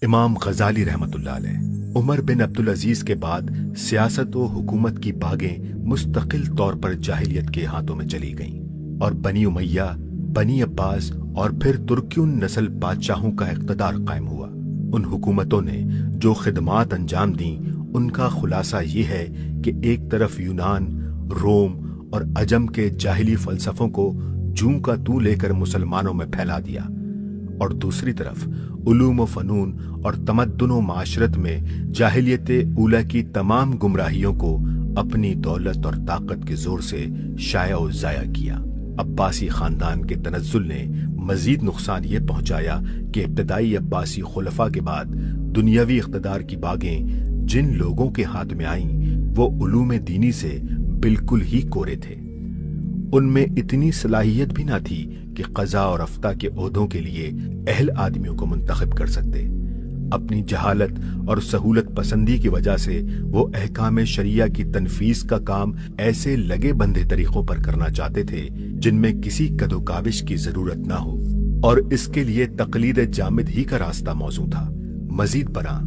امام غزالی رحمت اللہ علیہ عمر بن عبدالعزیز کے بعد سیاست و حکومت کی باغیں مستقل طور پر جاہلیت کے ہاتھوں میں چلی گئیں اور بنی امیہ، بنی عباس اور پھر ترکیون نسل بادشاہوں کا اقتدار قائم ہوا۔ ان حکومتوں نے جو خدمات انجام دیں ان کا خلاصہ یہ ہے کہ ایک طرف یونان، روم اور عجم کے جاہلی فلسفوں کو جوں کا توں لے کر مسلمانوں میں پھیلا دیا، اور دوسری طرف علوم و فنون اور تمدن و معاشرت میں جاہلیت اولیٰ کی تمام گمراہیوں کو اپنی دولت اور طاقت کے زور سے شائع و ضائع کیا۔ عباسی خاندان کے تنزل نے مزید نقصان یہ پہنچایا کہ ابتدائی عباسی خلفاء کے بعد دنیاوی اقتدار کی باغیں جن لوگوں کے ہاتھ میں آئیں وہ علوم دینی سے بالکل ہی کورے تھے۔ ان میں اتنی صلاحیت بھی نہ تھی کہ قضاء اور افتاء کے عہدوں کے لیے اہل آدمیوں کو منتخب کر سکتے۔ اپنی جہالت اور سہولت پسندی کی وجہ سے وہ احکام شریعہ کی تنفیذ کا کام ایسے لگے بندھے طریقوں پر کرنا چاہتے تھے جن میں کسی کد و کاوش کی ضرورت نہ ہو، اور اس کے لیے تقلید جامد ہی کا راستہ موزوں تھا۔ مزید برآں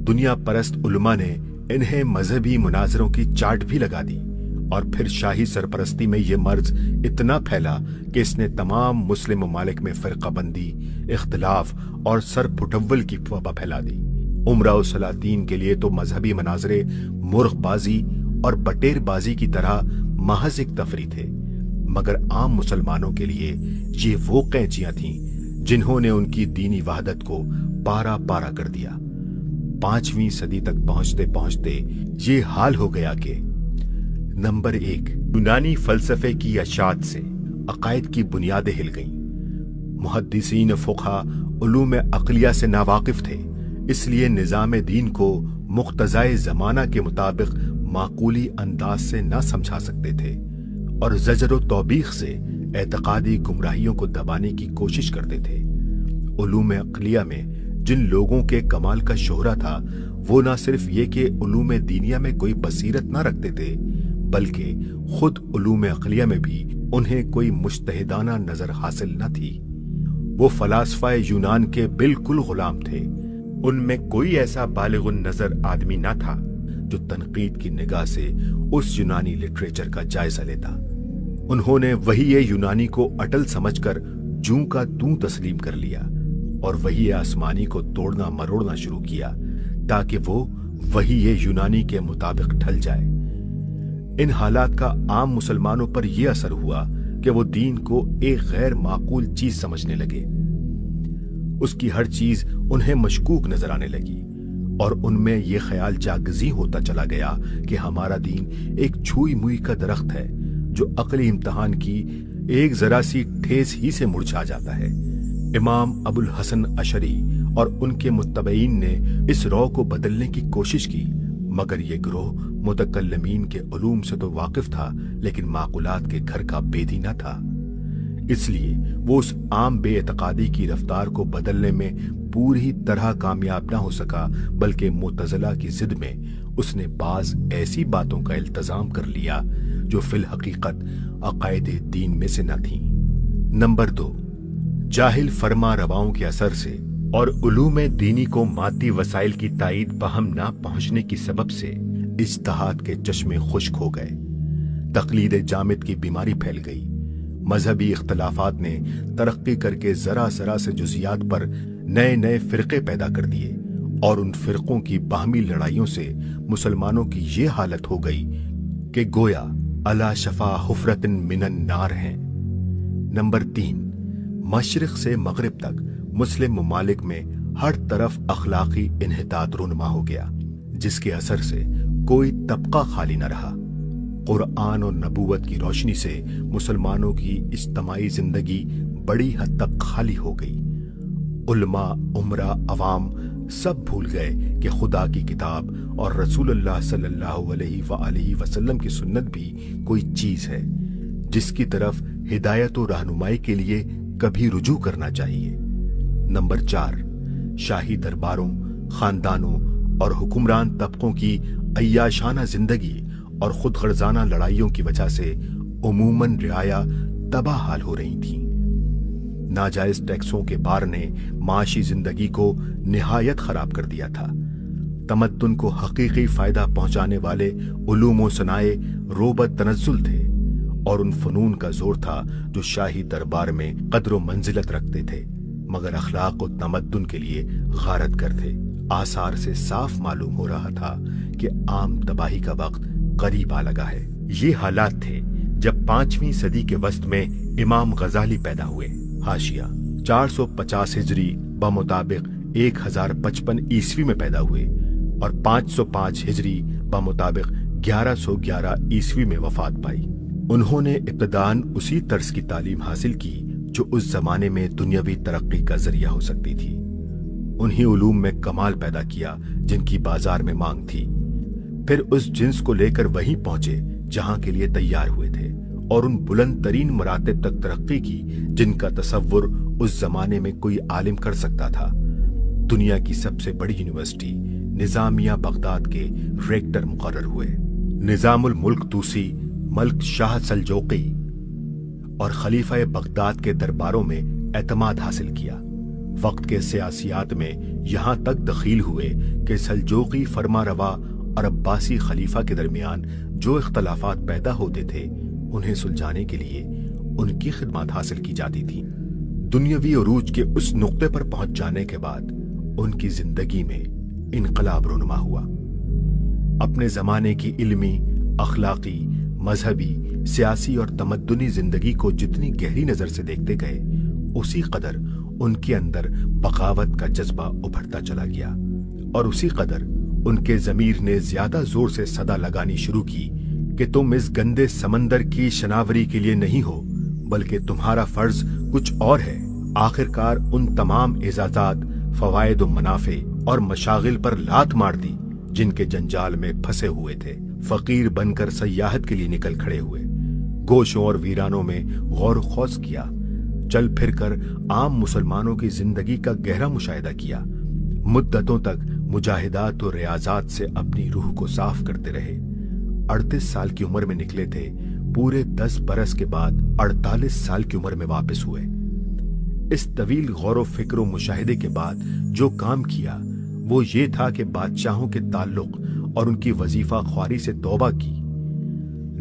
دنیا پرست علماء نے انہیں مذہبی مناظروں کی چاٹ بھی لگا دی، اور پھر شاہی سرپرستی میں یہ مرض اتنا پھیلا کہ اس نے تمام مسلم ممالک میں فرقہ بندی، اختلاف اور سر پھٹول کی وبا پھیلا دی۔ امراء و سلاطین کے لیے تو مذہبی مناظرے مرغ بازی اور بٹیر بازی کی طرح محض ایک تفریح تھے، مگر عام مسلمانوں کے لیے یہ وہ قینچیاں تھیں جنہوں نے ان کی دینی وحدت کو پارا پارا کر دیا۔ 5ویں صدی تک پہنچتے پہنچتے یہ حال ہو گیا کہ نمبر 1، یونانی فلسفے کی اشاعت سے عقائد کی بنیادیں ہل گئیں۔ محدثین فقہا علوم عقلیہ سے ناواقف تھے، اس لیے نظام دین کو مقتضائے زمانہ کے مطابق معقولی انداز سے نہ سمجھا سکتے تھے، اور زجر و توبیخ سے اعتقادی گمراہیوں کو دبانے کی کوشش کرتے تھے۔ علوم عقلیہ میں جن لوگوں کے کمال کا شہرہ تھا وہ نہ صرف یہ کہ علوم دینیہ میں کوئی بصیرت نہ رکھتے تھے، بلکہ خود علوم عقلیہ میں بھی انہیں کوئی مجتہدانہ نظر حاصل نہ تھی۔ وہ فلاسفہ یونان کے بالکل غلام تھے۔ ان میں کوئی ایسا بالغ النظر آدمی نہ تھا جو تنقید کی نگاہ سے اس یونانی لٹریچر کا جائزہ لیتا۔ انہوں نے وحی یونانی کو اٹل سمجھ کر جوں کا توں تسلیم کر لیا، اور وحی آسمانی کو توڑنا مروڑنا شروع کیا تاکہ وہ وحی یونانی کے مطابق ڈھل جائے۔ ان حالات کا عام مسلمانوں پر یہ اثر ہوا کہ وہ دین کو ایک غیر معقول چیز سمجھنے لگے۔ اس کی ہر چیز انہیں مشکوک نظر آنے لگی، اور ان میں یہ خیال جاگزی ہوتا چلا گیا کہ ہمارا دین ایک چھوئی موئی کا درخت ہے جو عقلی امتحان کی ایک ذرا سی ٹھیس ہی سے مرجھا جاتا ہے۔ امام ابو الحسن اشعری اور ان کے متبعین نے اس رو کو بدلنے کی کوشش کی، مگر یہ گروہ متکلمین کے علوم سے تو واقف تھا لیکن معقولات کے گھر کا بیدی نہ تھا، اس لیے وہ اس عام بے اعتقادی کی رفتار کو بدلنے میں پوری طرح کامیاب نہ ہو سکا، بلکہ معتزلہ کی ضد میں اس نے بعض ایسی باتوں کا التزام کر لیا جو فی الحقیقت عقائد دین میں سے نہ تھیں۔ نمبر 2، جاہل فرما رواؤں کے اثر سے اور علوم دینی کو مادی وسائل کی تائید پہم نہ پہنچنے کی سبب سے اجتہاد کے چشمے خشک ہو گئے، تقلید جامد کی بیماری پھیل گئی، مذہبی اختلافات نے ترقی کر کے ذرا ذرا سے جزیات پر نئے نئے فرقے پیدا کر دیے، اور ان فرقوں کی باہمی لڑائیوں سے مسلمانوں کی یہ حالت ہو گئی کہ گویا علی شفا حفرۃ من النار ہیں۔ نمبر 3، مشرق سے مغرب تک مسلم ممالک میں ہر طرف اخلاقی انحطاط رونما ہو گیا، جس کے اثر سے کوئی طبقہ خالی نہ رہا۔ قرآن اور نبوت کی روشنی سے مسلمانوں کی اجتماعی زندگی بڑی حد تک خالی ہو گئی۔ علماء، عمرا، عوام سب بھول گئے کہ خدا کی کتاب اور رسول اللہ صلی اللہ علیہ وآلہ وسلم کی سنت بھی کوئی چیز ہے جس کی طرف ہدایت و رہنمائی کے لیے کبھی رجوع کرنا چاہیے۔ نمبر 4، شاہی درباروں، خاندانوں اور حکمران طبقوں کی عیاشانہ زندگی اور خود غرضانہ لڑائیوں کی وجہ سے عموماً رعایا تباہ حال ہو رہی تھیں۔ नाजायज टैक्सों के बार ने माशी जिंदगी को निहायत खराब कर दिया था। तमद्दुन को हकीकी फायदा पहुंचाने वाले उलूम व सनाए रोबत तनज़्ज़ुल थे और उन फनून का जोर था जो शाही दरबार में कद्र मंजिलत रखते थे, मगर अखलाक व तमद्दुन के लिए गारत कर थे। आसार से साफ मालूम हो रहा था कि आम तबाही का वक्त करीब आ लगा है। ये हालात थे जब 5वीं सदी के वस्त में इमाम गजाली पैदा हुए। हाशिया 450 हिजरी बमुताबिक 1055 ईस्वी में पैदा हुए और 505 हिजरी बमुताबिक 1111 ईस्वी में वफात पाई। उन्होंने इब्तदान उसी तर्ज की तालीम हासिल की जो उस जमाने में दुनियावी तरक्की का जरिया हो सकती थी। उन्हीं उलूम में कमाल पैदा किया जिनकी बाजार में मांग थी। फिर उस जिन्स को लेकर वहीं पहुंचे जहां के लिए तैयार हुए थे और उन बुलंद तरीन मरातब तक तरक्की की जिनका तसव्वुर उस जमाने में कोई आलिम कर सकता था। दुनिया की सबसे बड़ी यूनिवर्सिटी निजामिया बगदाद के रेक्टर मुकर्रर हुए। निजामुल मुल्क तूसी मल्क शाह सल्जोकी और खलीफा बगदाद के दरबारों में एतमाद हासिल किया। वक्त के सियासियात में यहाँ तक दखील हुए कि सल्जोकी फरमारवा और अब्बासी खलीफा के दरमियान जो इख्तलाफात पैदा होते थे उन्हें सुलझाने के लिए उनकी खिदमत हासिल की जाती थी। दुनियावी उरूज के उस नुक्ते पर पहुंच जाने के बाद उनकी जिंदगी में इनकलाब रुनुमा हुआ। अपने जमाने की इल्मी, अखलाकी, मजहबी, सियासी और तमद्दुनी जिंदगी को जितनी गहरी नजर से देखते गए उसी कदर उनके अंदर बगावत का जज्बा उभरता चला गया और उसी कदर उनके जमीर ने ज्यादा जोर से सदा लगानी शुरू की कि तुम इस गंदे समंदर की शनावरी के लिए नहीं हो, बल्कि तुम्हारा फर्ज कुछ और है। आखिरकार उन तमाम एजाजात, फवायद व मुनाफे और मशागिल पर लात मार दी जिनके जंजाल में फंसे हुए थे। फकीर बनकर सयाहत के लिए निकल खड़े हुए। गोशों और वीरानों में गौर खौस किया। चल फिरकर आम मुसलमानों की जिंदगी का गहरा मुशाहिदा किया। मुद्दतों तक मुजाहिदात और रियाजात से अपनी रूह को साफ करते रहे। 38 साल की उम्र में निकले थे। पूरे 10 बरस के बाद 48 साल की उम्र में वापस हुए। इस तवील गौर फिक्र व मुशाहिदे के बाद जो काम किया वो ये था कि बादशाहों के ताल्लुक और उनकी वजीफा ख्वारी से तौबा की,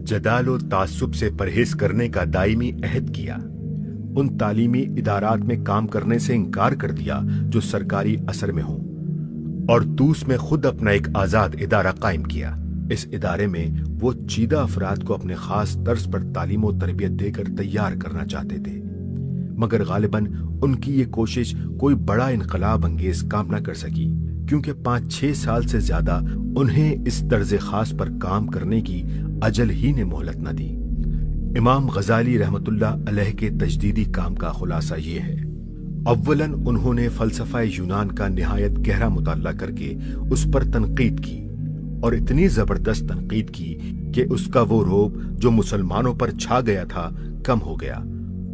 जदाल व तासुब से परहेज करने का दायमी अहद किया, उन तालीमी इदारात में काम करने से इनकार कर दिया जो सरकारी असर में हों और तूस में खुद अपना एक आजाद इदारा कायम किया। इस इदारे में वो चीदा अफराद को अपने खास तर्ज पर तालीम और तरबियत देकर तैयार करना चाहते थे, मगर गालिबन उनकी ये कोशिश कोई बड़ा इनकलाब अंगेज काम न कर सकी, क्योंकि 5-6 साल से ज्यादा उन्हें इस तर्ज खास पर काम करने की अजल ही ने मोहलत न दी। इमाम गजाली रहमतुल्लाह अलैह के तजदीदी काम का खुलासा ये है। अव्वलन उन्होंने फलसफा यूनान का निहायत गहरा मुताला करके उस पर तनकीद की और इतनी जबरदस्त तनकीद की कि उसका वो रोब जो मुसलमानों पर छा गया था कम हो गया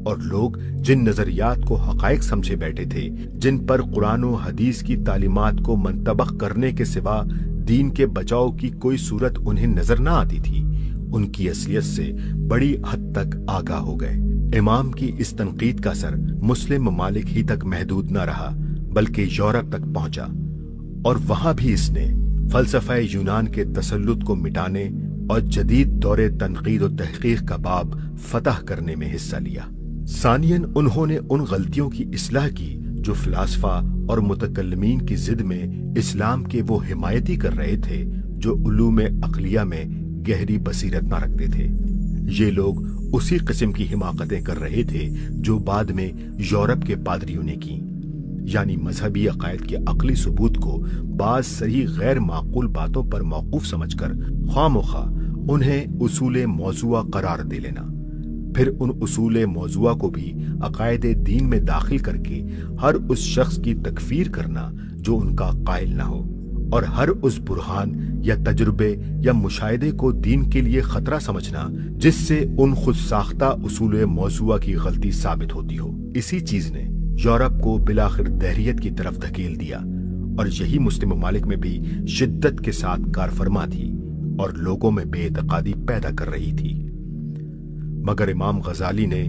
और लोग जिन नजरियात को हकायक समझे बैठे थे, जिन पर कुरान और हदीस की तालीमात को मंतबक करने के सिवा दीन के बचाव की कोई सूरत उन्हें नजर न आती थी, उनकी असलियत से बड़ी हद तक आगाह हो गए। इमाम की इस तनकीद का असर मुस्लिम ममालिक ही तक महदूद न रहा, बल्कि यूरोप तक पहुंचा और वहां भी इसने फलसफा यूनान के तसल्लुत को मिटाने और जदीद दौरे तनकीद और तहकीक का बाब फतह करने में हिस्सा लिया। सानियन उन्होंने उन गलतियों की इस्लाह की जो फलासफा और मुतकल्लिमीन की जिद में इस्लाम के वो हिमायती कर रहे थे जो उलूम अक़लिया में गहरी बसीरत न रखते थे। ये लोग उसी किस्म की हिमाकतें कर रहे थे जो बाद में यूरोप के पादरियों ने की, यानी मजहबी अकायद के अकली सबूत को बाज सही गैर माकूल बातों पर मौकूफ समझकर ख्वामोखा उन्हें उसूल मौजुआ करार दे लेना, फिर उन उसूल मौजुआ को भी अकायद दीन में दाखिल करके हर उस शख्स की तकफीर करना जो उनका कायल न हो और हर उस बुरहान या तजुर्बे या मुशाहिदे को दीन के लिए खतरा समझना जिससे उन खुद साख्ता उसूल मौजुआ की गलती साबित होती हो। इसी चीज ने यूरोप को बिलाखिर दहरियत की तरफ धकेल दिया और यही मुस्लिम ममालिक में भी शिद्दत के साथ कारफरमा थी और लोगों में बेइतकादी पैदा कर रही थी। मगर इमाम गजाली ने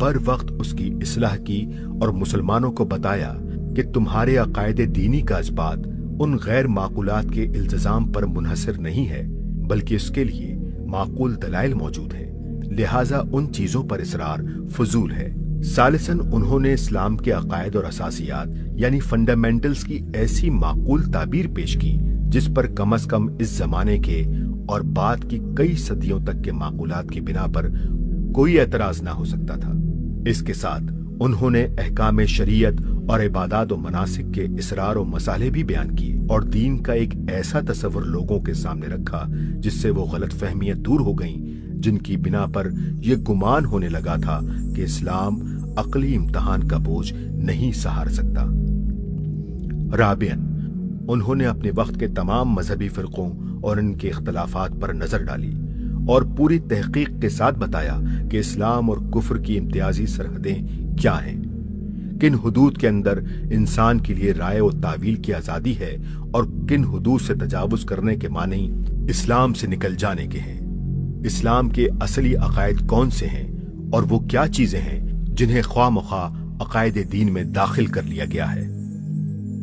बर वक्त उसकी इस्लाह की और मुसलमानों को बताया कि तुम्हारे अकायदे दीनी का इस्बात उन गैर माकूलात के इल्तिजाम पर मुनहसर नहीं है, बल्कि इसके लिए माकूल दलाइल मौजूद है, लिहाजा उन चीजों पर इसरार फजूल है। सालिसन उन्होंने इस्लाम के अकायद और असासियात यानी फंडामेंटल्स की ऐसी माकूल ताबीर पेश की जिस पर कम अज कम इस जमाने के और बाद की कई सदियों तक के माकूलात की बिना पर कोई एतराज ना हो सकता था। इसके साथ उन्होंने अहकाम शरीयत और इबादत और मनासिक के इसरार और मसाले भी बयान किए और दीन का एक ऐसा तस्वर लोगों के सामने रखा जिससे वो गलत फहमियां दूर हो गईं, जिनकी बिना पर यह गुमान होने लगा था कि इस्लाम अक्ली इम्तिहान का बोझ नहीं सहार सकता। राबियन, उन्होंने अपने वक्त के तमाम मजहबी फिरकों और इनके इख्तलाफात पर नजर डाली और पूरी तहकीक के साथ बताया कि इस्लाम और कुफ्र की इम्तियाजी सरहदें क्या हैं, किन हुदूद के अंदर इंसान के लिए राय और तावील की आजादी है और किन हुदूद से तजावुज करने के मानी इस्लाम से निकल जाने के हैं, इस्लाम के असली अकायद कौन से हैं और वो क्या चीजें हैं जिन्हें ख्वामख्वा अकायद दीन में दाखिल कर लिया गया है।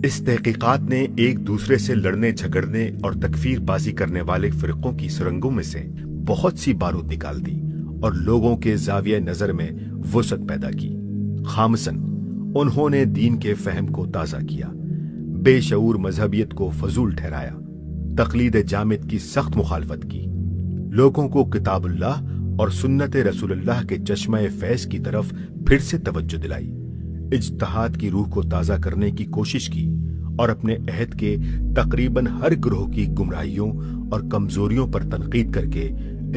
इस तहकीकात ने एक दूसरे से लड़ने झगड़ने और तकफीर बाजी करने वाले फिरकों की सुरंगों में से बहुत सी बारूद निकाल दी और लोगों के जाविया नजर में वसअत पैदा की। खामसन, उन्होंने दीन के फहम को ताजा किया, बेशऊर मजहबियत को फजूल ठहराया, तकलीद जामिद की सख्त मुखालफत की, लोगों को किताबुल्लाह और सुन्नत रसूलुल्लाह के चश्मे फैज की तरफ फिर से तवज्जो दिलाई, इज्तिहाद की रूह को ताजा करने की कोशिश की और अपने अहद के तकरीबन हर ग्रोह की गुमराहियों और कमजोरियों पर तनकीद करके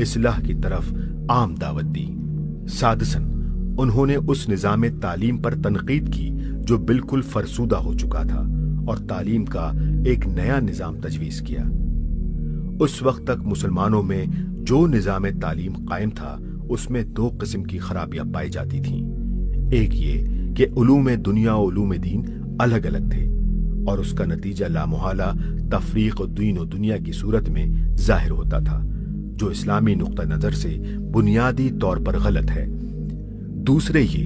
इस्लाह की तरफ आम दावत दी। सादसन, उन्होंने उस निजाम तालीम पर तनकीद की जो बिल्कुल फरसूदा हो चुका था और तालीम का एक नया निजाम तजवीज किया। उस वक्त तक मुसलमानों में जो निजाम तालीम कायम था उसमें दो किस्म की खराबियां पाई जाती थीं। एक ये कि उलूम दुनिया और उलूम दीन अलग अलग थे और उसका नतीजा लामुहाला तफरीक दीन और दुनिया की सूरत में जाहिर होता था, जो इस्लामी नुक्ता नजर से बुनियादी तौर पर गलत है। दूसरे ये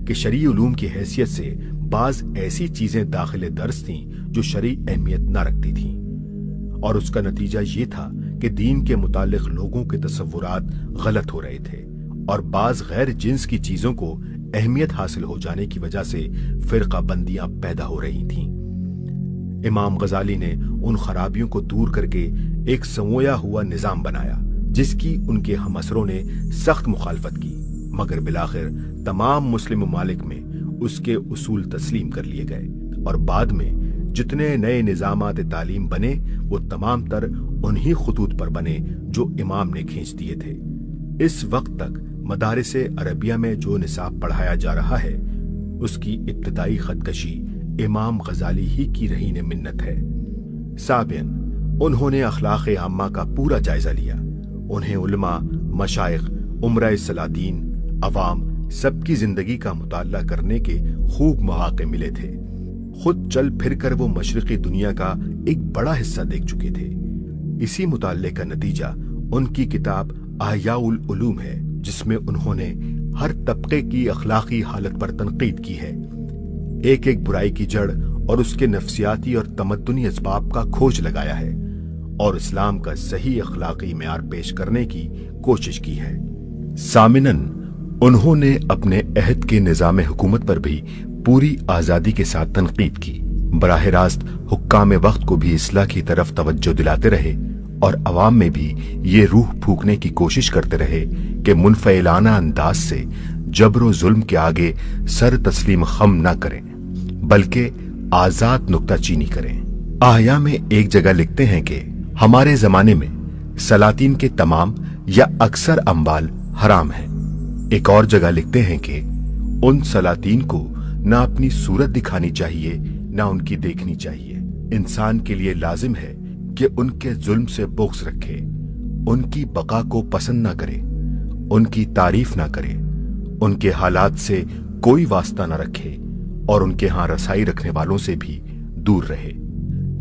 कि शरई उलूम की हैसियत से बाज ऐसी चीजें दाखिल दर्स थीं जो शरई अहमियत न रखती थीं और उसका नतीजा ये था कि दीन के मुतालिक लोगों के तसव्वुरात गलत हो रहे थे और बाज गैर जिन्स की चीजों को अहमियत हासिल हो जाने की वजह से फिरका बंदियां पैदा हो रही थीं। इमाम गजाली ने उन खराबियों को दूर करके एक समोया हुआ निजाम बनाया जिसकी उनके हमअसरों ने सख्त मुखालफत की, मगर बिलाखिर तमाम मुस्लिम ममालिक में उसके उसूल तस्लीम कर लिए गए और बाद में जितने नए निजामात तालीम बने वो तमाम तर उन्हीं खुतूत पर बने जो इमाम ने खींच दिए थे। इस वक्त तक मदारिस अरबिया में जो निसाब पढ़ाया जा रहा है उसकी इब्तदाई खतकशी इमाम गजाली ही की रहीन मिन्नत है। साबियन, उन्होंने अखलाक आम्मा का पूरा जायजा लिया। उन्हें उलमा, मशाइख, उमरा सलादीन, अवाम सबकी जिंदगी का मुताला करने के खूब मौके मिले थे। खुद चल फिर कर वो मशरिकी दुनिया का एक बड़ा हिस्सा देख चुके थे। इसी मुताले का नतीजा उनकी किताब अहयाउल उलूम है, जिसमें उन्होंने हर तबके की अखलाकी हालत पर तनकीद की है, एक एक बुराई की जड़ और उसके नफ्सियाती और तमद्दुनी असबाब का खोज लगाया है और इस्लाम का सही अखलाकी मेयार पेश करने की कोशिश की है। सामिनन, उन्होंने अपने अहद के निजाम हुकूमत पर भी पूरी आजादी के साथ तनकीद की, बराह रास्त हुक्काम वक्त को भी इस्लाह की तरफ तवज्जो दिलाते रहे और अवाम में भी ये रूह फूकने की कोशिश करते रहे कि मुनफइलाना अंदाज से जबर जुल्म के आगे सर तस्लीम खम न करें, बल्कि आजाद नुक्ताचीनी करें। आहया में एक जगह लिखते हैं कि हमारे जमाने में सलातीन के तमाम या अक्सर अम्बाल हराम है। एक और जगह लिखते हैं कि उन सलातीन को न अपनी सूरत दिखानी चाहिए न उनकी देखनी चाहिए। इंसान के लिए लाजिम है कि उनके जुल्म से बुग़्ज़ रखे, उनकी बका को पसंद न करे, उनकी तारीफ न करे, उनके हालात से कोई वास्ता न रखे और उनके यहाँ रसाई रखने वालों से भी दूर रहे।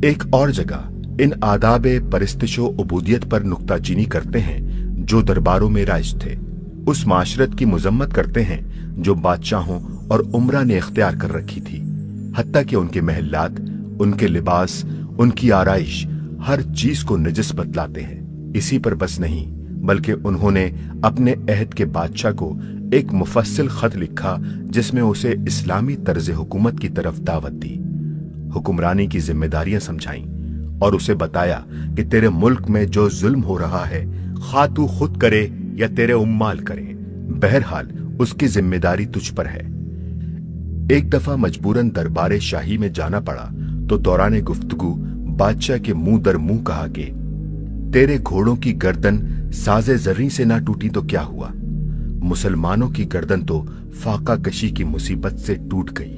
एक और जगह इन आदाब परिस्तिशो उबूदियत पर नुक्ताचीनी करते हैं जो दरबारों में राइज थे उस माशरत की मजम्मत करते हैं जो बादशाहों और उमरा ने इख्तियार कर रखी थी, हत्ता कि उनके महल्लात, उनके लिबास, उनकी आराइश, हर चीज को नजस बतलाते हैं। इसी पर बस नहीं, बल्कि उन्होंने अपने अहद के बादशाह को एक मुफस्सिल खत लिखा जिसमें उसे इस्लामी तर्ज हुकूमत की तरफ दावत दी, हुक्मरानी की जिम्मेदारियां समझाईं और उसे बताया कि तेरे मुल्क में जो जुल्म हो रहा है, खा तू खुद करे या तेरे उम्माल करे, बहरहाल उसकी जिम्मेदारी तुझ पर है। एक दफा मजबूरन दरबारे शाही में जाना पड़ा तो दौरान गुफ्तगू बादशाह के मुंह दर मुंह कहा कि तेरे घोड़ों की गर्दन साजे जर्री से ना टूटी तो क्या हुआ, मुसलमानों की गर्दन तो फाका कशी की मुसीबत से टूट गई।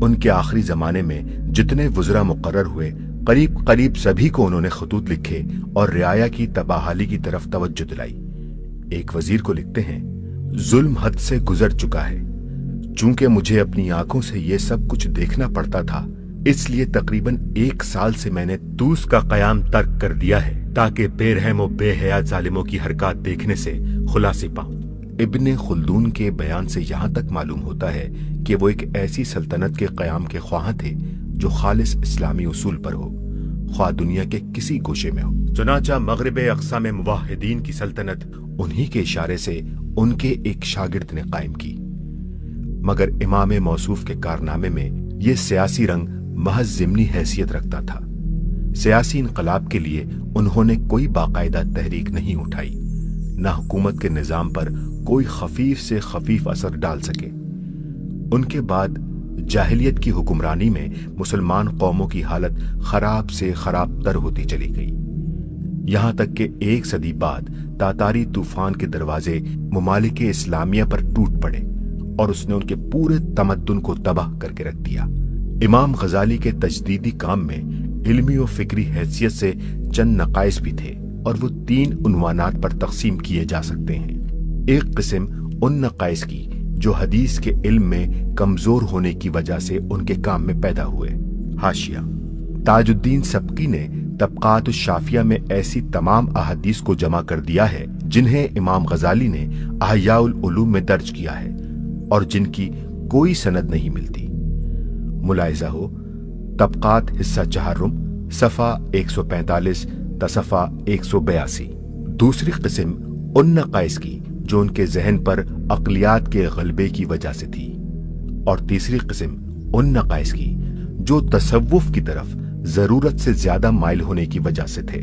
उनके आखिरी जमाने में जितने वुज़रा मुकर्रर हुए, करीब करीब सभी को उन्होंने खतूत लिखे और रियाया की तबाहाली की तरफ तवज्जो दिलाई। एक वजीर को लिखते हैं, जुल्म हद से गुजर चुका है। चूंकि मुझे अपनी आंखों से ये सब कुछ देखना पड़ता था, इसलिए तकरीबन 1 साल से मैंने तूस का कयाम तर्क कर दिया है ताकि बेरहम और बेहया जालिमों की हरकत देखने से खुलासे पाऊं। इब्ने खुल्दून के बयान से यहाँ तक मालूम होता है कि वो एक ऐसी सल्तनत के कयाम के ख्वाह थे जो खालिस इस्लामी उसूल पर हो, ख्वाह दुनिया के किसी गोशे में हो। चुनाचा मगरिब अक्सा में मुवाहिदीन की सल्तनत उन्हीं के इशारे से उनके एक शागिर्द ने कायम की। मगर इमाम मौसूफ के कारनामे में ये सियासी रंग महज ज़िमनी हैसियत रखता था। सियासी इनकलाब के लिए उन्होंने कोई बाकायदा तहरीक नहीं उठाई, न हुकूमत के निजाम पर कोई खफीफ से खफीफ असर डाल सके। उनके बाद जाहिलियत की हुक्मरानी में मुसलमान कौमों की हालत खराब से खराब तर होती चली गई, यहाँ तक कि 1 सदी बाद तातारी तूफान के दरवाजे मुमालिके इस्लामिया पर टूट पड़े और उसने उनके पूरे तमद्दुन को तबाह करके रख दिया। इमाम गजाली के तजदीदी काम में इल्मी और फिक्री हैसियत से चंद नकाइस भी थे और वो 3 उन्वानात पर तकसीम किए जा सकते हैं। एक किस्म उन नकाइस की जो हदीस के इल्म में कमजोर होने की वजह से उनके काम में पैदा हुए। हाशिया, ताजुद्दीन सबकी ने तबकात शाफिया में ऐसी तमाम अहादीस को जमा कर दिया है जिन्हें इमाम गजाली ने अहयाउल उलूम में दर्ज किया है और जिनकी कोई सनद नहीं मिलती। मुलाहिजा हो, तबकात हिस्सा 4 सफ़ा 145 तसफ़ा 182। दूसरी किस्म उन नकाइस की जो उनके जहन पर अक़लियात के गलबे की वजह से थी, और तीसरी किस्म उन नकाइस की जो तसव्वुफ की तरफ जरूरत से ज्यादा माइल होने की वजह से थे।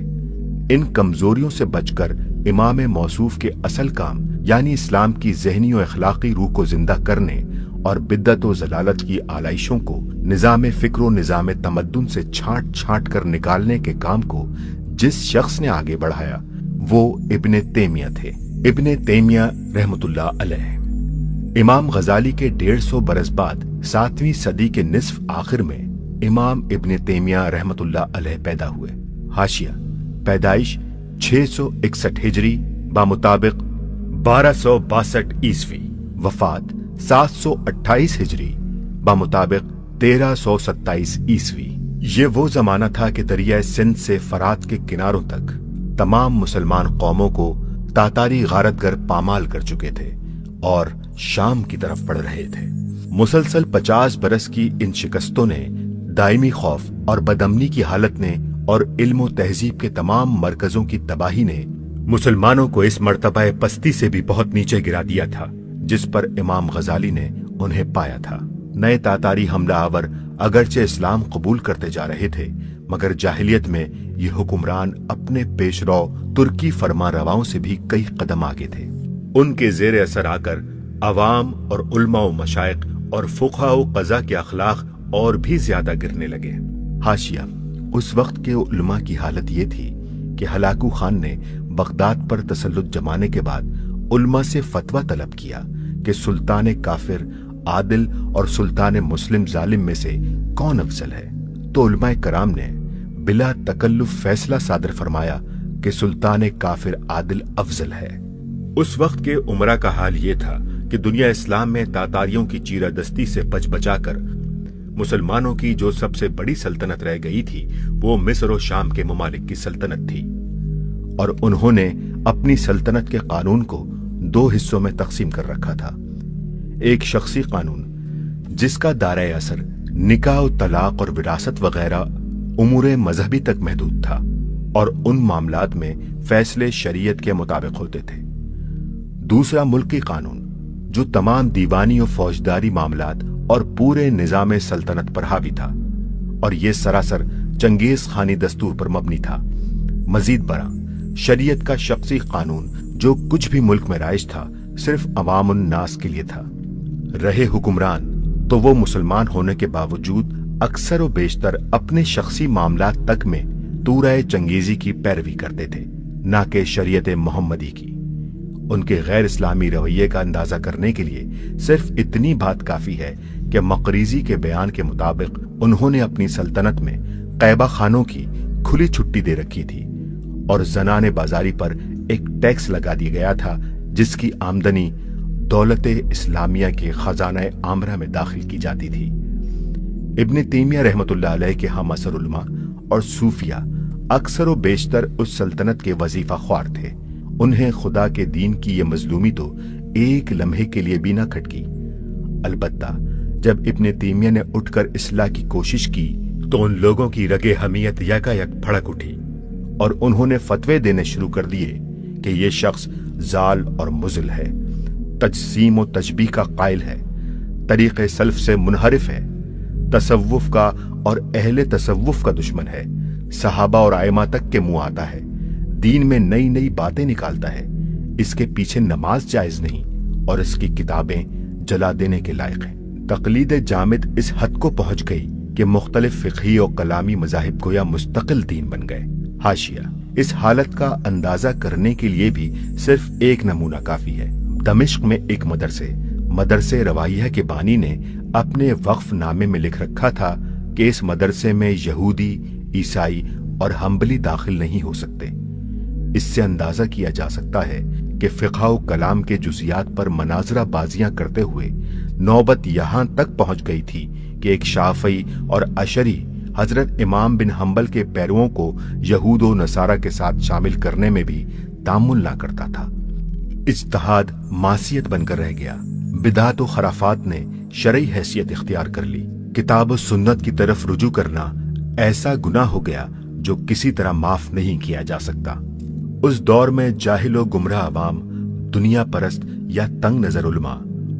इन कमजोरियों से बचकर इमाम मौसूफ के असल काम यानी इस्लाम की ज़हनी और अखलाकी रूह को जिंदा करने और बिद्दत और जलालत की आलाइशों को निज़ाम फिक्र और निज़ाम तमद्दुन से छांट छांट कर निकालने के काम को जिस शख्स ने आगे बढ़ाया वो इब्ने तैमिया थे। इब्ने तैमिया रहमतुल्लाह अलैह इमाम गजाली के 150 बरस बाद 7वीं सदी के निस्फ आखिर में इमाम इब्ने तैमिया रहमतुल्लाह अलैह पैदा हुए। हाशिया, पैदाइश 661 हिजरी बामुताबिक 1262 ईस्वी, वफात 728 हिजरी बामुताबिक 1327 ईस्वी। ये वो जमाना था कि दरिया सिंध से फरात के किनारों तक तमाम मुसलमान कौमों को तातारी गारतगर पामाल कर चुके थे और शाम की तरफ बढ़ रहे थे। मुसलसल 50 बरस की इन शिकस्तों ने, दायमी खौफ और बदअमनी की हालत ने और इल्म और तहजीब के तमाम मरकजों की तबाही ने मुसलमानों को इस मर्तबा पस्ती से भी बहुत नीचे गिरा दिया था जिस पर इमाम गजाली ने उन्हें पाया था। नए तातारी हमला आवर अगरचे इस्लाम कबूल करते जा रहे थे, मगर जाहिलियत में ये हुक्मरान अपने पेशरो तुर्की फरमा रवाओं से भी कई कदम आगे थे। उनके जेर असर आकर अवाम और उलमा व मशाइख और फुक़हा व क़ज़ा के अखलाक और भी ज्यादा गिरने लगे। हाशिया, उस वक्त के उलमा की हालत ये थी कि हलाकू खान ने बगदाद पर तसल्लुत जमाने के बाद उलमा से फतवा तलब किया कि सुल्तान काफिर आदिल और सुल्तान मुस्लिम जालिम में से कौन अफजल है। तो उलमाए कराम ने बिला तकल्लुफ फैसला सादर फरमाया कि सुल्तान काफिर आदिल अफजल है। उस वक्त के उमरा का हाल ये था कि दुनिया इस्लाम में तातारियों की चीरादस्ती से बच बचाकर मुसलमानों की जो सबसे बड़ी सल्तनत रह गई थी वो मिस्र और शाम के ममालिक की सल्तनत थी, और उन्होंने अपनी सल्तनत के कानून को दो हिस्सों में तकसीम कर रखा था। एक शख्सी कानून जिस का दायरा असर निकाह, तलाक और विरासत वगैरह उमूरे मजहबी तक महदूद था और उन मामलात में फैसले शरीयत के मुताबिक होते थे। दूसरा मुल्की कानून जो तमाम दीवानी और फौजदारी मामलात और पूरे निजाम सल्तनत पर हावी था, और ये सरासर चंगेज खानी दस्तूर पर मबनी था। मजीद बरा शरीयत का शख्सी कानून जो कुछ भी मुल्क में राइज था सिर्फ अवामुन नास के लिए था। रहे हुक्मरान तो वो मुसलमान होने के बावजूद अक्सर व बेशतर अपने शख्सी मामलात तक में तूराए चंगेजी की पैरवी करते थे, ना कि शरीयत मोहम्मदी की। उनके गैर इस्लामी रवैये का अंदाजा करने के लिए सिर्फ इतनी बात काफी है कि मकरीजी के बयान के मुताबिक उन्होंने अपनी सल्तनत में कैबा खानों की खुली छुट्टी दे रखी थी और जनाने बाजारी पर एक टैक्स लगा दिया गया था जिसकी आमदनी दौलते इस्लामिया के खजाना आमरा में दाखिल की जाती थी। इब्न तैमिया रहमतुल्लाह अलैह के हम असर उलमा और सूफिया अक्सर व बेशतर उस सल्तनत के वजीफा ख्वार थे। उन्हें खुदा के दीन की ये मजलूमी तो एक लम्हे के लिए भी न खटकी। अलबत्ता जब इब्न तैमिया ने उठकर इस्लाह की कोशिश की तो उन लोगों की रगे हमीयत यकायक भड़क उठी और उन्होंने फतवे देने शुरू कर दिए कि ये शख्स जाल और मुज़िल है, तजसीम और तशबीह का कायल है, तरीक़े सल्फ से मुनहरिफ है, तसव्वुफ का और अहले तसव्वुफ का दुश्मन है, सहाबा और आयमा तक के मुंह आता है, दीन में नई नई बातें निकालता है, इसके पीछे नमाज जायज नहीं और इसकी किताबें जला देने के लायक हैं। तकलीद जामिद इस हद को पहुंच गई कि मुख्तलिफ फ़िक़ही और कलामी मज़ाहिब गोया मुस्तकिल दीन बन गए। हाशिया, इस हालत का अंदाजा करने के लिए भी सिर्फ एक नमूना काफी है। दमिश्क में एक मदरसे रवाइया के बानी ने अपने वक्फ नामे में लिख रखा था कि इस मदरसे में यहूदी, ईसाई और हम्बली दाखिल नहीं हो सकते। इससे अंदाजा किया जा सकता है कि फ़िक़ह व कलाम के जुज़ियात पर मनाजरा बाजियां करते हुए नौबत यहां तक पहुंच गई थी कि एक शाफ़ई और अशरी हजरत इमाम बिन हम्बल के पैरों को यहूद व नसारा के साथ शामिल करने में भी तामुल ना करता था। इज्तिहाद मासियत बनकर रह गया। बिदात व खराफात ने शरई हैसियत इख्तियार कर ली। किताब व सुन्नत की तरफ रुजू करना ऐसा गुनाह हो गया जो किसी तरह माफ नहीं किया जा सकता। उस दौर में जाहिल व गुमराह अवाम, दुनिया परस्त या तंग नजर उलमा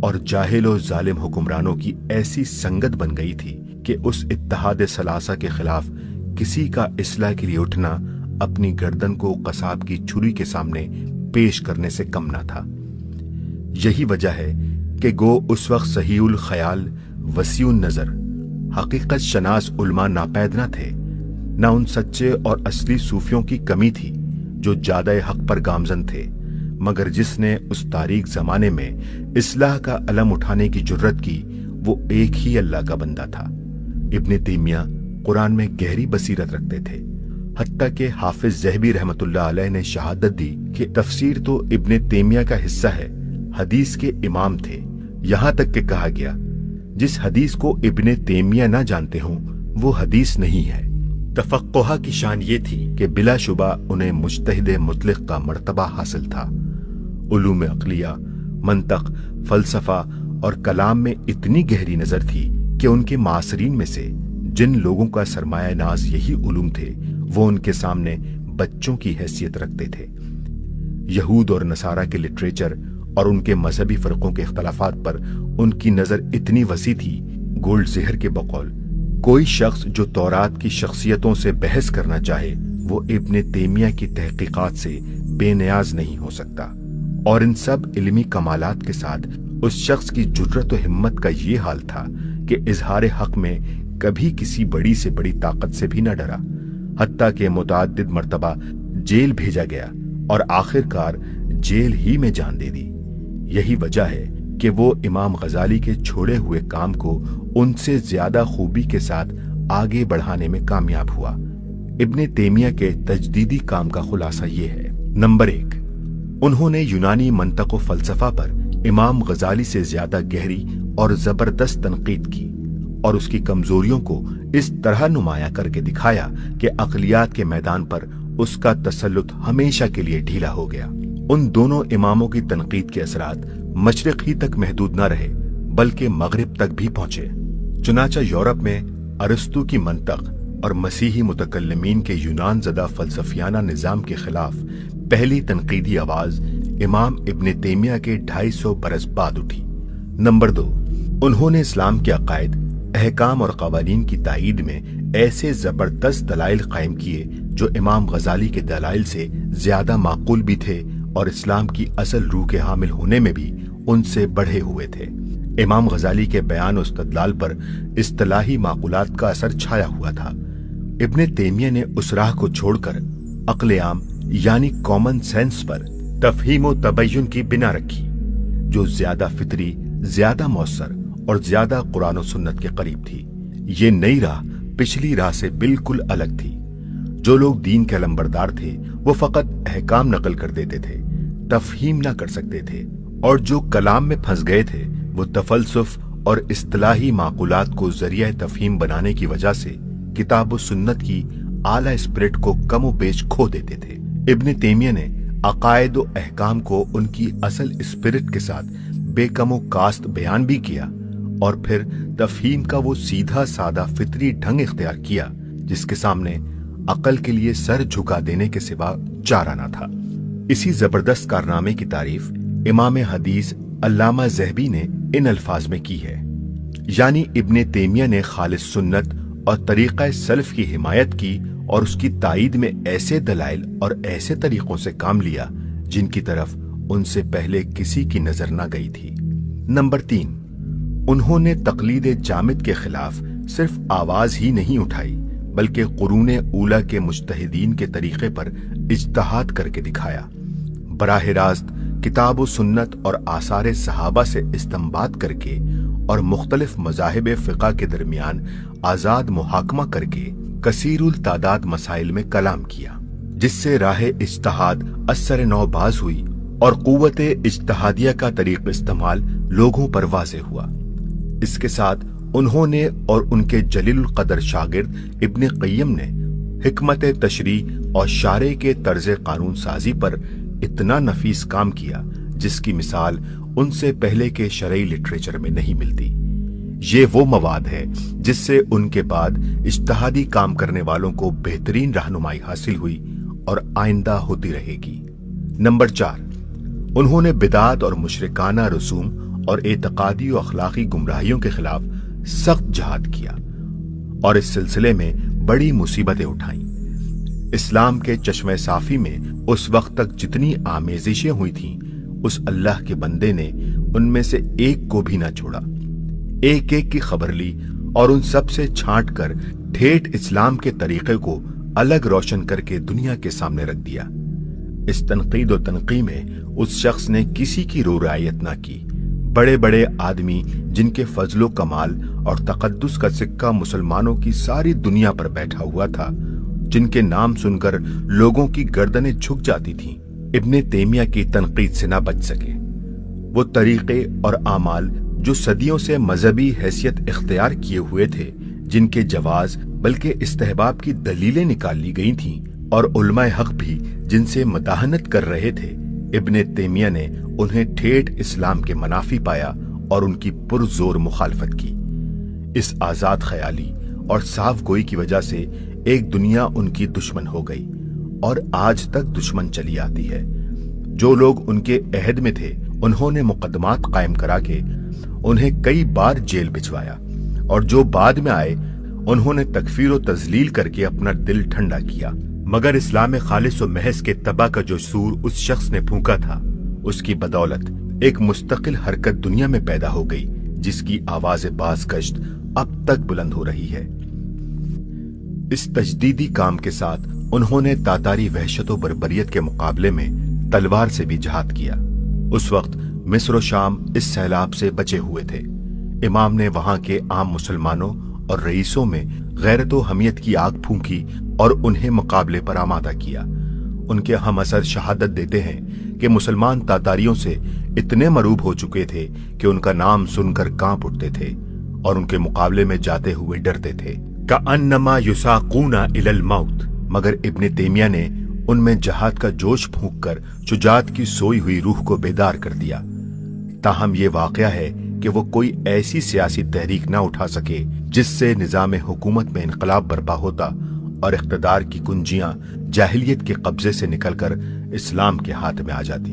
और जाहिल व जालिम हुक्मरानों की ऐसी संगत बन गई थी कि उस इत्तेहाद सलासा के खिलाफ किसी का इस्लाह के लिए उठना अपनी गर्दन को कसाब की छुरी के सामने पेश करने से कम ना था। यही वजह है कि गो उस वक्त सहीउल ख्याल, वसीउन नजर, हकीकत शनास उलमा नापैद न थे, न उन सच्चे और असली सूफियों की कमी थी जो ज्यादा हक पर गामजन थे, मगर जिसने उस तारीख जमाने में इस्लाह का अलम उठाने की जुर्रत की वो एक ही अल्लाह का बंदा था। इब्न तैमिया कुरान में गहरी बसीरत रखते थे, हत्ता के हाफिज ज़हबी रहमतुल्लाह अलैह ने शहादत दी कि तफसीर तो इब्न तैमिया का हिस्सा है, हदीस के इमाम थे। यहाँ तक कि कहा गया जिस हदीस को इब्न तैमिया ना जानते हों वो हदीस नहीं है। तफक्कुहा की शान ये थी कि बिलाशुबा उन्हें मुज्तहिद मुतलक का मर्तबा हासिल था। उलूम अक़लिया, मंतक, फ़लसफ़ा और कलाम में इतनी गहरी नजर थी कि उनके मासरीन में से जिन लोगों का सरमाया नाज यही उलूम थे वो उनके सामने बच्चों की हैसियत रखते थे। यहूद और नसारा के लिटरेचर और उनके मजहबी फ़र्कों के इख्तलाफात पर उनकी नजर इतनी वसी थी, गोल्ड ज़हर के बकौल कोई शख्स जो तौरात की शख्सियतों से बहस करना चाहे वो इब्न तैमिया की तहकीकात से बेनियाज नहीं हो सकता। और इन सब इल्मी कमालात के साथ उस शख्स की जुर्रत व हिम्मत का ये हाल था कि इजहार हक में कभी किसी बड़ी से बड़ी ताकत से भी न डरा, हत्ता के मुतअद्दिद मर्तबा जेल भेजा गया और आखिरकार जेल ही में जान दे दी। यही वजह है कि वो इमाम गजाली के छोड़े हुए काम को उनसे ज्यादा खूबी के साथ आगे बढ़ाने में कामयाब हुआ। इब्न तैमिया के तजदीदी काम का खुलासा ये है। नंबर 1, उन्होंने यूनानी मंतक व फलसफा पर इमाम गजाली से ज्यादा गहरी और जबरदस्त तनकीद की और उसकी कमजोरियों को इस तरह नुमाया करके दिखाया कि अक़लियात के मैदान पर उसका तसल्लुत हमेशा के लिए ढीला हो गया। उन दोनों इमामों की तनकीद के असरात मशरिक ही तक महदूद न रहे बल्कि मगरिब तक भी पहुंचे। चुनाचा यूरोप में अरस्तु की मंतक और मसीही मुतकल्लिमीन के यूनान ज़दा फलसफियाना निज़ाम के खिलाफ पहली तनकीदी आवाज इमाम इब्ने तैमिया के 250 बरस बाद उठी। नंबर 2, उन्होंने इस्लाम के अकायद, अहकाम और कवानीन की ताईद में ऐसे जबरदस्त दलाइल कायम किए जो इमाम गजाली के दलाइल से ज्यादा माकूल भी थे और इस्लाम की असल रूह के हामिल होने में भी उनसे बढ़े हुए थे। इमाम गजाली के बयान और इस्तदलाल पर इस्तिलाही माकूलात का असर छाया हुआ था। इब्ने तैमिया ने उस राह को छोड़कर अक्ल आम यानी कॉमन सेंस पर तफहीम व तबय्युन की बिना रखी, जो ज्यादा फितरी, ज्यादा मौसर और ज्यादा कुरान और सुन्नत के करीब थी। ये नई राह पिछली राह से बिल्कुल अलग थी। जो लोग दीन के अलंबरदार थे वो फकत अहकाम नकल कर देते थे, तफहीम ना कर सकते थे, और जो कलाम में फंस गए थे वो तफलसुफ और इस्तिलाही माकूलात को जरिया तफहीम बनाने की वजह से किताब व सुन्नत की आला स्पिरिट को कमो बेश खो देते थे। इब्ने तैमिया ने अकायद व अहकाम को उनकी असल स्पिरिट के साथ बेकमो कास्त बयान भी किया और फिर तफहीम का वो सीधा सादा फितरी ढंग इख्तियार किया जिसके सामने अकल के लिए सर झुका देने के सिवा चारा न था। इसी जबरदस्त कारनामे की तारीफ इमाम हदीस अल्लामा ज़हबी ने इन अल्फाज में की है, यानी इब्ने तैमिया ने खालिस सुन्नत और तरीक़ा सल्फ की हिमायत की और उसकी ताईद में ऐसे दलाइल और ऐसे तरीकों से काम लिया जिनकी तरफ उनसे पहले किसी की नजर न गई थी। नंबर 3, उन्होंने तकलीद जामिद के खिलाफ सिर्फ आवाज ही नहीं उठाई बल्कि कुरूने ऊला के मुज्तहिदीन के तरीके पर इज्तिहाद करके दिखाया। बराह रास्त किताब व सुन्नत और आसार सहाबा से इस्तिंबात करके और मुख्तलिफ मज़ाहिब फ़िक़्ह के दरमियान आज़ाद मुहाकमा करके कसीरुल तादाद मसाइल में कलाम किया, जिससे राह इज्तिहाद असर नौबाज हुई और क़ुव्वत इज्तिहादिया का तरीक़ इस्तेमाल लोगों पर वाज़ेह हुआ। इसके साथ उन्होंने और उनके जलील कदर शागिर्द इब्ने क़य्यम ने हिकमत तशरी और शारे के तर्ज कानून साजी पर इतना नफीस काम किया जिसकी मिसाल उनसे पहले के शरई लिटरेचर में नहीं मिलती। ये वो मवाद है जिससे उनके बाद इज्तिहादी काम करने वालों को बेहतरीन रहनुमाई हासिल हुई और आइंदा होती रहेगी। नंबर 4, उन्होंने बिदात और मुशरिकाना रसूम और एतकादी और अखलाकी गुमराहियों के खिलाफ सख्त जहाद किया और इस सिलसिले में बड़ी मुसीबतें उठाईं। इस्लाम के चश्मे साफी में उस वक्त तक जितनी आमेजिशें हुई थीं, उस अल्लाह के बंदे ने उनमें से एक को भी ना छोड़ा। एक एक की खबर ली और उन सब से छांट कर ठेठ इस्लाम के तरीके को अलग रोशन करके दुनिया के सामने रख दिया। इस तनकीद और तनकी में उस शख्स ने किसी की रो रियायत ना की। बड़े बड़े आदमी जिनके फजलो कमाल और तकद्दुस का सिक्का मुसलमानों की सारी दुनिया पर बैठा हुआ था, जिनके नाम सुनकर लोगों की गर्दनें झुक जाती थीं, इब्ने तैमिया की तनकीद से ना बच सके। वो तरीके और आमाल जो सदियों से मजहबी हैसियत इख्तियार किए हुए थे, जिनके जवाज बल्कि इस्तेहबाब की दलीलें निकाल ली गई थीं और उलमाए हक भी जिनसे मदाहनत कर रहे थे, इब्ने तैमिया ने उन्हें ठेठ इस्लाम के मनाफी पाया और उनकी पुरजोर मुखालफत की। इस आजाद ख्याली और साफ गोई की वजह से एक दुनिया उनकी दुश्मन हो गई और आज तक दुश्मन चली आती है। जो लोग उनके अहद में थे उन्होंने मुकदमात कायम करा के उन्हें कई बार जेल भिजवाया और जो बाद में आए उन्होंने तकफीर और तजलील करके अपना दिल ठंडा किया। मगर इस्लाम खालिस व महज के तबा का जो सूर उस शख्स ने फूंका था, उसकी बदौलत एक मुस्तकिल हरकत दुनिया में पैदा हो गई जिसकी आवाज बाज़गश्त अब तक बुलंद हो रही है। इस तजदीदी काम के साथ उन्होंने तातारी वहशत व बर्बरियत के मुकाबले में तलवार से भी जहाद किया। उस वक्त मिस्र और शाम इस सैलाब से बचे हुए थे। इमाम ने वहां के आम मुसलमानों और रईसों में गैरत व हमियत की आग फूंकी और उन्हें मुकाबले पर आमादा किया। उनके हम असर शहादत देते हैं कि मुसलमान तातारियों से इतने मरूब हो चुके थे कि उनका नाम सुनकर कांप उठते थे और उनके मुकाबले में जाते हुए डरते थे। का अन्नमा युसाकूना इलल मौत। मगर इब्ने तैमिया ने ان میں جہاد کا جوش پھونک کر شجاعت کی سوئی ہوئی روح کو بیدار کر دیا۔ تاہم یہ واقعہ ہے کہ وہ کوئی ایسی سیاسی تحریک نہ اٹھا سکے جس سے نظام حکومت میں انقلاب برپا ہوتا اور اقتدار کی کنجیاں جاہلیت کے قبضے سے نکل کر اسلام کے ہاتھ میں آ جاتی۔